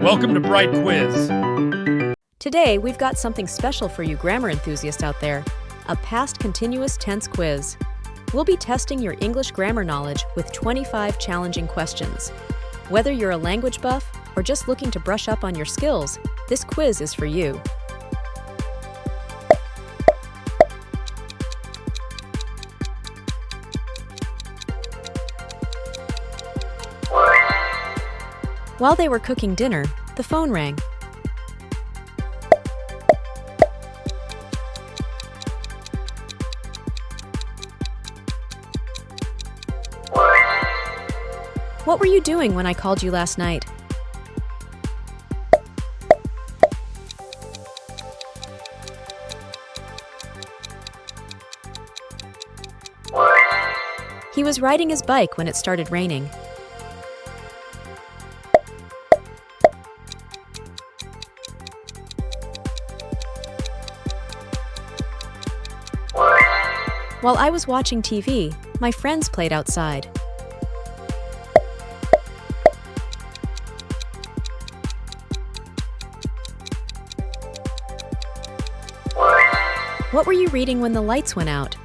Welcome to Bright Quiz. Today, we've got something special for you grammar enthusiasts out there, a past continuous tense quiz. We'll be testing your English grammar knowledge with 25 challenging questions. Whether you're a language buff or just looking to brush up on your skills, this quiz is for you. While they were cooking dinner, the phone rang. What were you doing when I called you last night? He was riding his bike when it started raining. While I was watching TV, my friends played outside. What were you reading when the lights went out?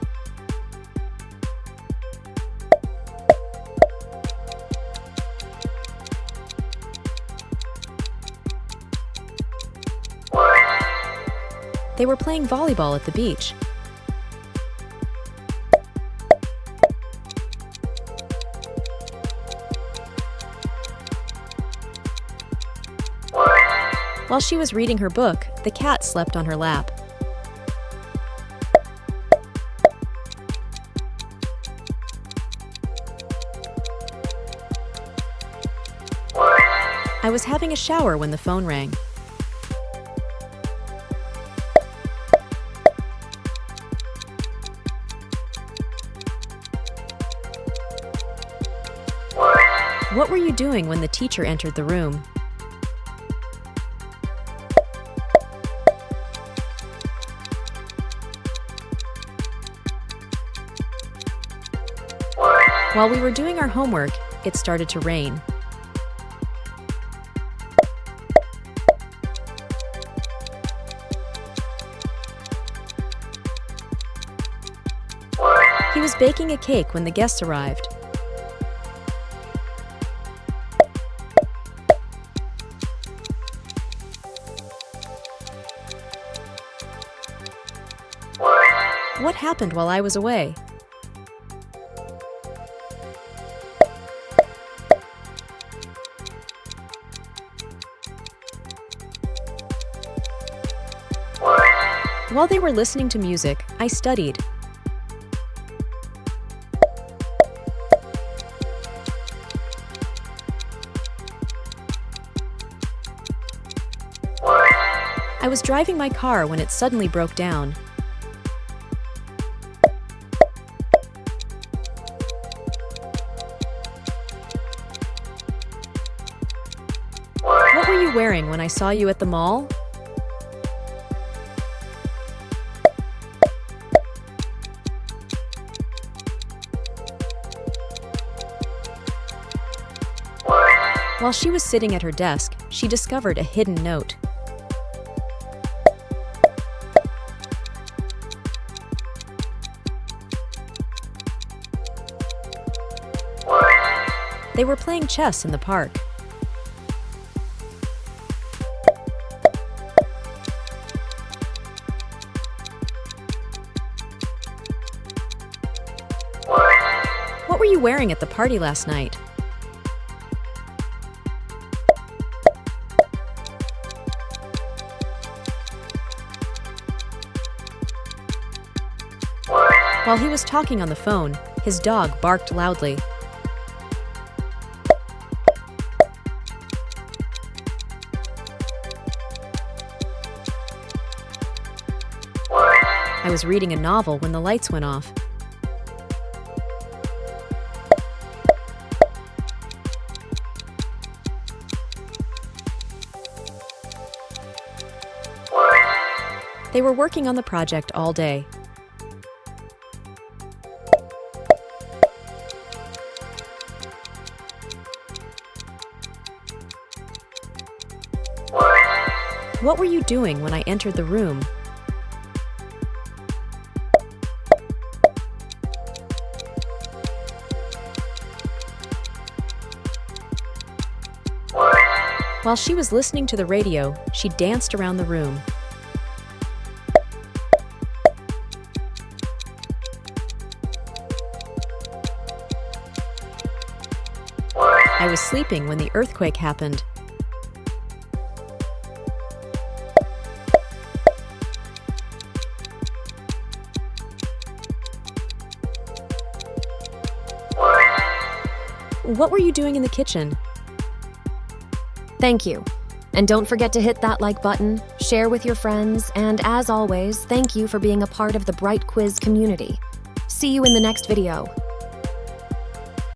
They were playing volleyball at the beach. While she was reading her book, the cat slept on her lap. I was having a shower when the phone rang. What were you doing when the teacher entered the room? While we were doing our homework, it started to rain. He was baking a cake when the guests arrived. What happened while I was away? While they were listening to music, I studied. I was driving my car when it suddenly broke down. What were you wearing when I saw you at the mall? While she was sitting at her desk, she discovered a hidden note. They were playing chess in the park. What were you wearing at the party last night? While he was talking on the phone, his dog barked loudly. I was reading a novel when the lights went off. They were working on the project all day. What were you doing when I entered the room? While she was listening to the radio, she danced around the room. I was sleeping when the earthquake happened. What were you doing in the kitchen? Thank you. And don't forget to hit that like button, share with your friends, and as always, thank you for being a part of the Bright Quiz community. See you in the next video.